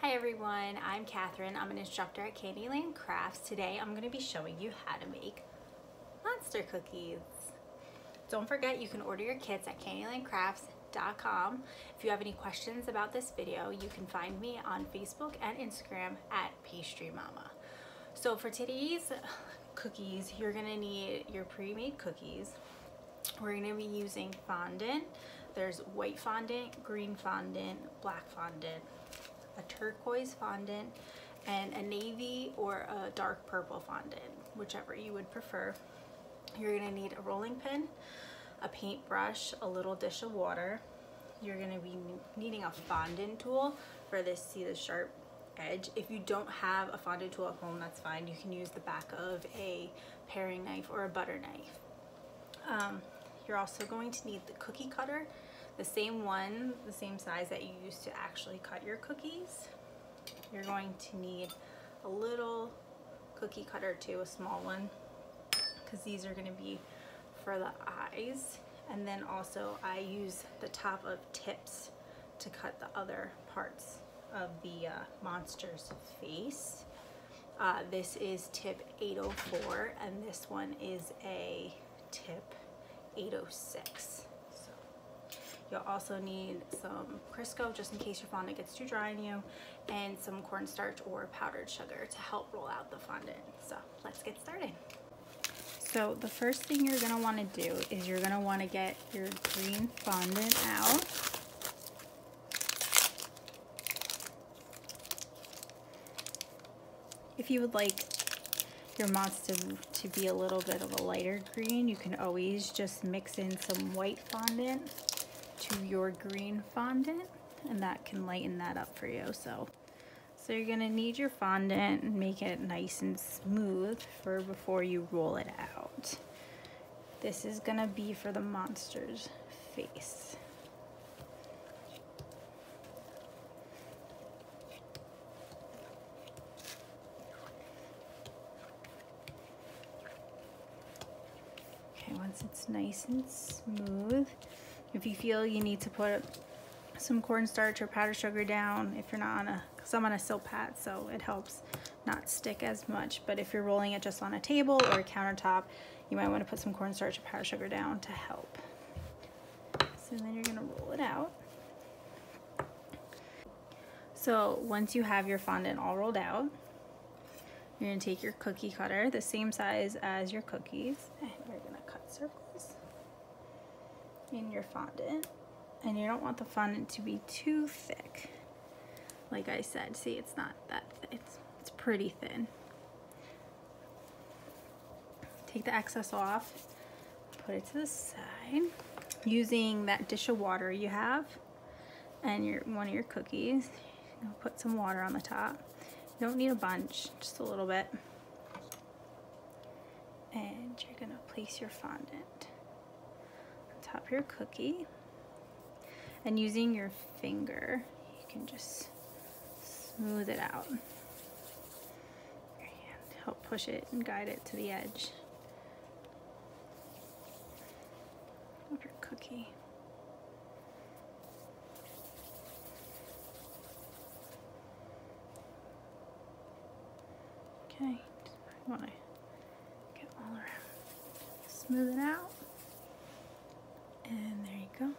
Hi everyone, I'm Catherine. I'm an instructor at Candyland Crafts. Today I'm going to be showing you how to make monster cookies. Don't forget you can order your kits at candylandcrafts.com. If you have any questions about this video, you can find me on Facebook and Instagram at Pastry Mama. So for today's cookies, you're going to need your pre-made cookies. We're going to be using fondant. There's white fondant, green fondant, black fondant, a turquoise fondant, and a navy or a dark purple fondant, whichever you would prefer. You're going to need a rolling pin, a paintbrush, a little dish of water. You're going to be needing a fondant tool for this. See the sharp edge? If you don't have a fondant tool at home, that's fine. You can use the back of a paring knife or a butter knife. You're also going to need the cookie cutter, the same one, the same size that you use to actually cut your cookies. You're going to need a little cookie cutter too, a small one, because these are going to be for the eyes. And then also I use the top of tips to cut the other parts of the monster's face. This is tip 804 and this one is a tip 806. You'll also need some Crisco just in case your fondant gets too dry on you, and some cornstarch or powdered sugar to help roll out the fondant. So let's get started. So the first thing you're going to want to do is you're going to want to get your green fondant out. If you would like your monster to be a little bit of a lighter green, you can always just mix in some white fondant to your green fondant, and that can lighten that up for you. So you're gonna need your fondant and make it nice and smooth for before you roll it out. This is gonna be for the monster's face. Okay, once it's nice and smooth, if you feel you need to put some cornstarch or powdered sugar down, if you're not on a, because I'm on a silk pad, so it helps not stick as much. But if you're rolling it just on a table or a countertop, you might want to put some cornstarch or powdered sugar down to help. So then you're going to roll it out. So once you have your fondant all rolled out, you're going to take your cookie cutter, the same size as your cookies, and you're going to cut circles in your fondant. And you don't want the fondant to be too thick. Like I said, see, it's not that thick. It's pretty thin. Take the excess off, put it to the side. Using that dish of water you have and one of your cookies, put some water on the top. You don't need a bunch, just a little bit. And you're gonna place your fondant on top of your cookie. And using your finger, you can just smooth it out. Your hand, help push it and guide it to the edge of your cookie. Okay, just want to get all around. Smooth it out. And there you go.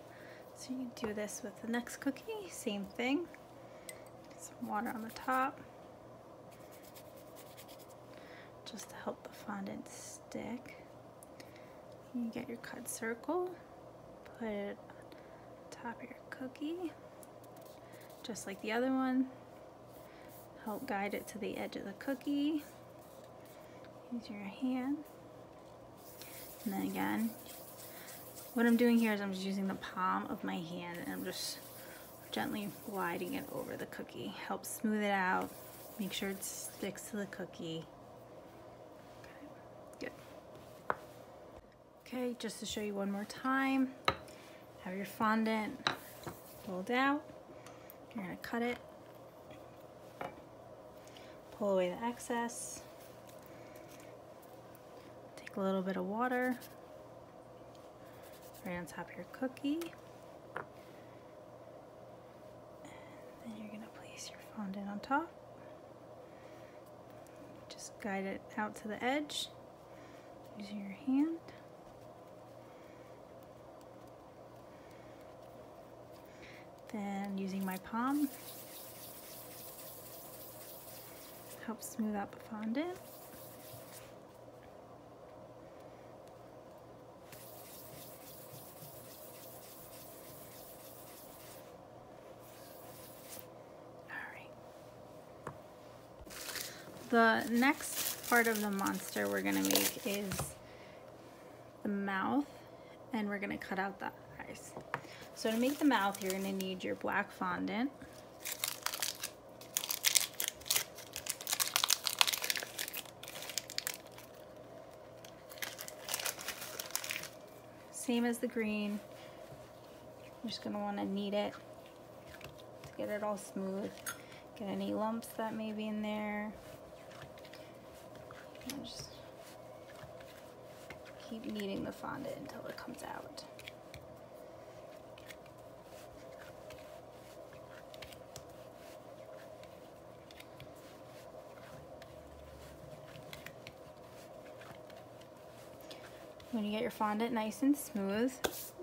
So you can do this with the next cookie, same thing. Some water on the top, just to help the fondant stick. You get your cut circle, put it on top of your cookie, just like the other one. Help guide it to the edge of the cookie. Use your hand. And then again, what I'm doing here is I'm just using the palm of my hand and I'm just gently gliding it over the cookie. Help smooth it out. Make sure it sticks to the cookie. Okay, good. Okay, just to show you one more time, have your fondant rolled out. You're gonna cut it, pull away the excess, take a little bit of water right on top of your cookie, and then you're going to place your fondant on top. Just guide it out to the edge using your hand. Then using my palm, help smooth out the fondant. The next part of the monster we're gonna make is the mouth, and we're gonna cut out the eyes. So to make the mouth, you're gonna need your black fondant. Same as the green. You're just gonna wanna knead it to get it all smooth. Get any lumps that may be in there. And just keep kneading the fondant until it comes out. When you get your fondant nice and smooth,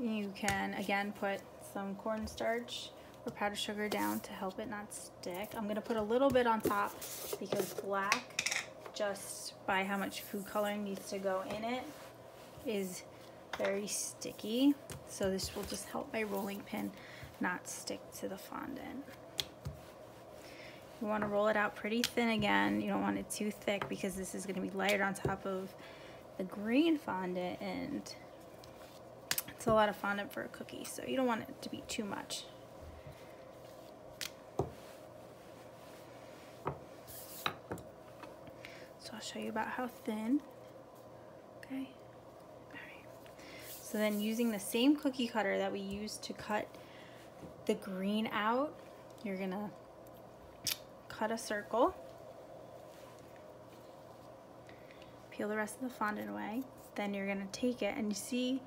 you can again put some cornstarch or powdered sugar down to help it not stick. I'm gonna put a little bit on top because black, just by how much food coloring needs to go in it, is very sticky. So this will just help my rolling pin not stick to the fondant. You want to roll it out pretty thin again. You don't want it too thick because this is going to be layered on top of the green fondant, and it's a lot of fondant for a cookie, so you don't want it to be too much. So I'll show you about how thin. Okay. All right. So then using the same cookie cutter that we used to cut the green out, you're gonna cut a circle. Peel the rest of the fondant away. Then you're gonna take it, and you see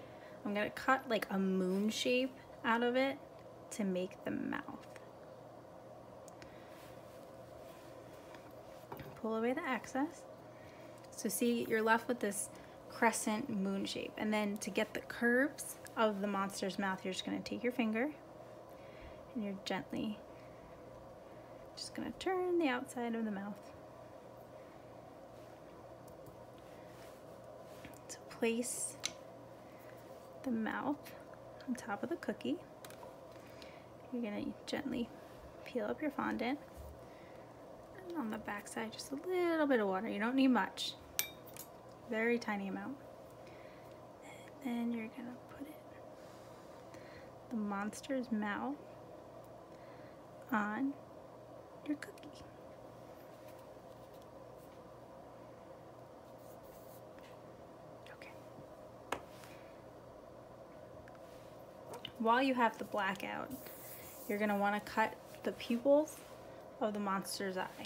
I'm gonna cut like a moon shape out of it to make the mouth. Pull away the excess. So see, you're left with this crescent moon shape. And then to get the curves of the monster's mouth, you're just gonna take your finger and you're gently just gonna turn the outside of the mouth to place the mouth on top of the cookie. You're gonna gently peel up your fondant. And on the back side, just a little bit of water. You don't need much. Very tiny amount. And then you're gonna put the monster's mouth on your cookie. Okay. While you have the black out, you're gonna wanna cut the pupils of the monster's eye.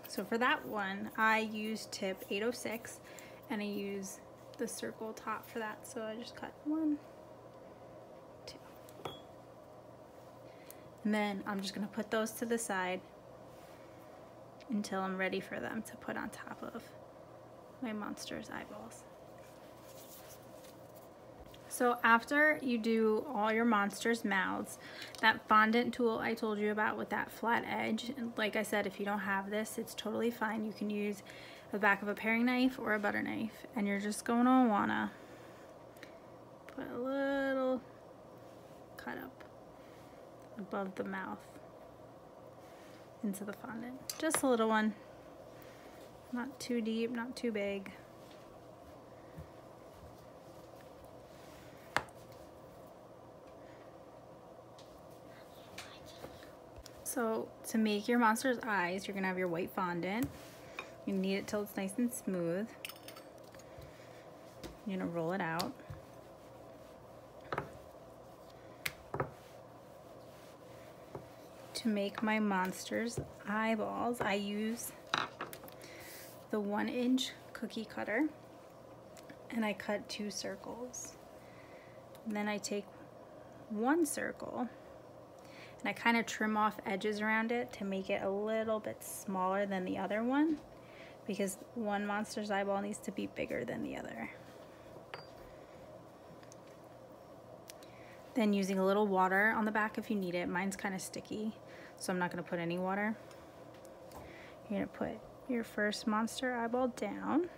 So for that one, I use tip 806, and I use the circle top for that. So I just cut 1, 2. And then I'm just gonna put those to the side until I'm ready for them to put on top of my monster's eyeballs. So after you do all your monster's mouths, that fondant tool I told you about with that flat edge, and like I said, if you don't have this, it's totally fine. You can use the back of a paring knife or a butter knife, and you're just going to wanna put a little cut up above the mouth into the fondant. Just a little one, not too deep, not too big. So to make your monster's eyes, you're gonna have your white fondant. You knead it till it's nice and smooth. You're gonna roll it out. To make my monster's eyeballs, I use the 1-inch cookie cutter, and I cut 2 circles. And then I take 1 circle, And I kind of trim off edges around it to make it a little bit smaller than the other one, because one monster's eyeball needs to be bigger than the other. Then using a little water on the back if you need it. Mine's kind of sticky, so I'm not going to put any water. You're going to put your first monster eyeball down.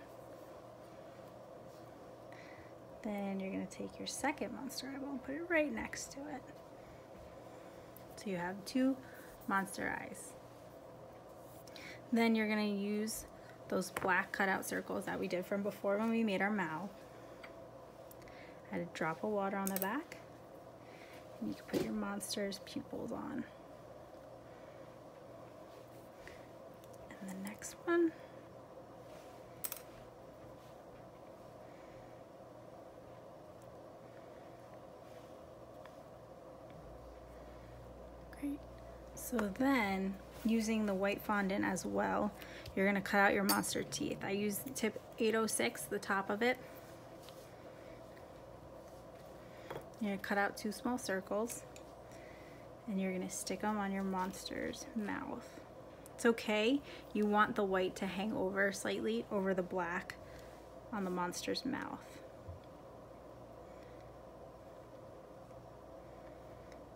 Then you're going to take your second monster eyeball and put it right next to it. So you have two monster eyes. Then you're going to use those black cutout circles that we did from before when we made our mouth. Add a drop of water on the back. And you can put your monster's pupils on. And the next one. Great. So then, using the white fondant as well, you're going to cut out your monster teeth. I use tip 806, the top of it. You're going to cut out two small circles, and you're going to stick them on your monster's mouth. It's okay, you want the white to hang over slightly over the black on the monster's mouth.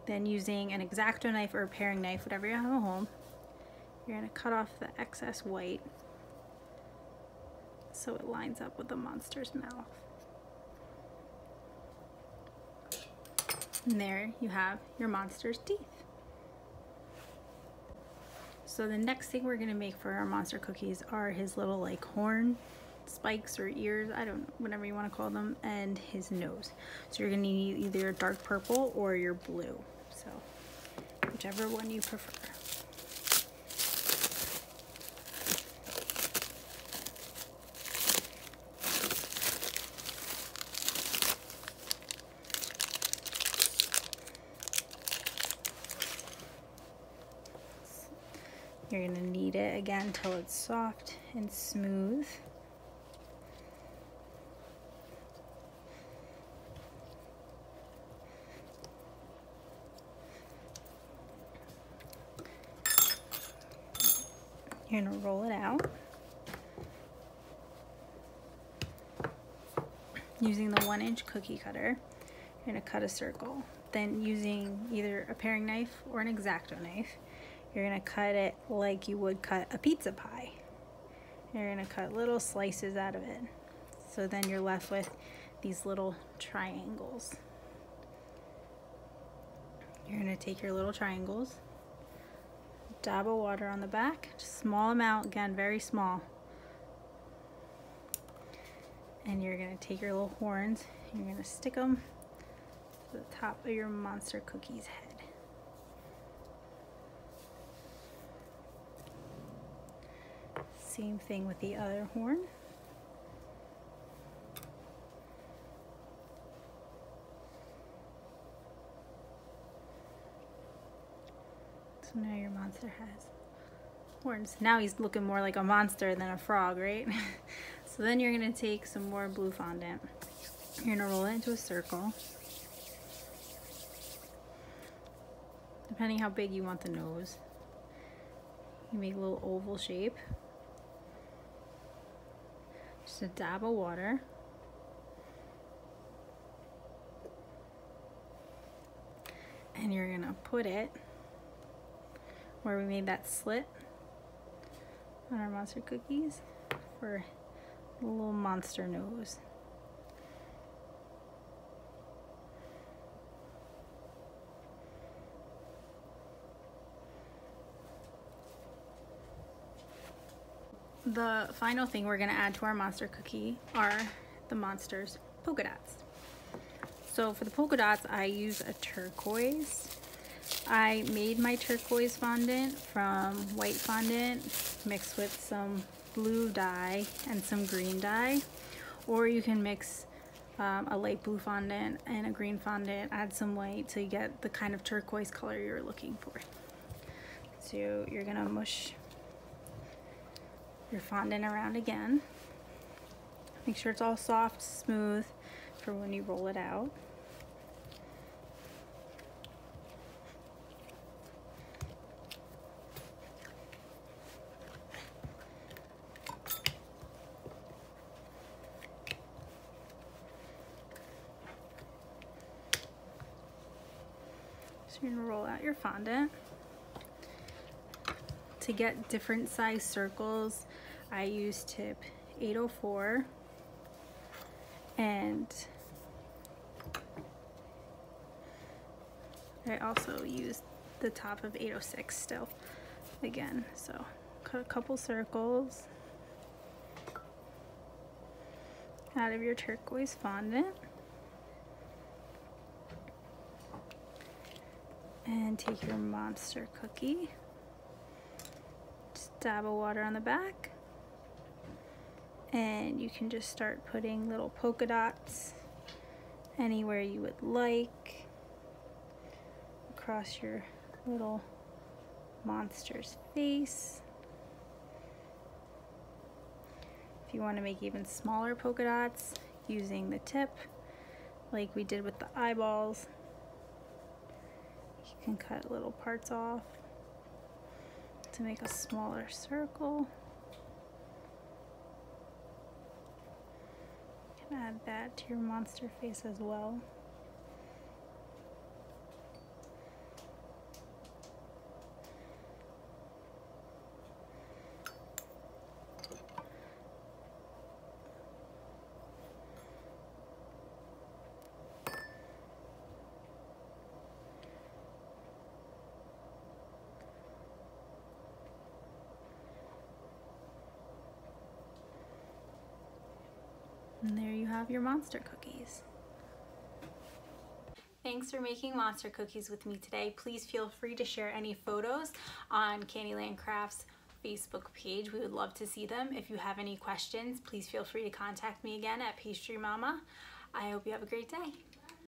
Then using an X-Acto knife or a paring knife, whatever you have at home, you're going to cut off the excess white so it lines up with the monster's mouth. And there you have your monster's teeth. So the next thing we're going to make for our monster cookies are his little like horn spikes or ears, I don't know, whatever you want to call them, and his nose. So you're going to need either dark purple or your blue. So whichever one you prefer. You're going to knead it again until it's soft and smooth. You're going to roll it out. Using the 1-inch cookie cutter, you're going to cut a circle. Then using either a paring knife or an X-Acto knife, you're going to cut it like you would cut a pizza pie. You're going to cut little slices out of it. So then you're left with these little triangles. You're going to take your little triangles, dab of water on the back, just small amount, again, very small. And you're going to take your little horns, and you're going to stick them to the top of your monster cookie's head. Same thing with the other horn. So now your monster has horns. Now he's looking more like a monster than a frog, right? So then you're going to take some more blue fondant. You're going to roll it into a circle. Depending how big you want the nose. You make a little oval shape. Just a dab of water. And you're going to put it where we made that slit on our monster cookies for a little monster nose. The final thing we're going to add to our monster cookie are the monster's polka dots. So for the polka dots, I use a turquoise. I made my turquoise fondant from white fondant mixed with some blue dye and some green dye, or you can mix a light blue fondant and a green fondant, add some white to get the kind of turquoise color you're looking for. So you're gonna mush your fondant around again. Make sure it's all soft, smooth for when you roll it out. So you're gonna roll out your fondant. To get different size circles, I use tip 804 and I also use the top of 806 still again. So cut a couple circles out of your turquoise fondant and take your monster cookie, just dab of water on the back, and you can just start putting little polka dots anywhere you would like across your little monster's face. If you want to make even smaller polka dots using the tip, like we did with the eyeballs, you can cut little parts off to make a smaller circle. You can add that to your monster face as well. And there you have your monster cookies. Thanks for making monster cookies with me today. Please feel free to share any photos on Candyland Crafts Facebook page. We would love to see them. If you have any questions, please feel free to contact me again at Pastry Mama. I hope you have a great day.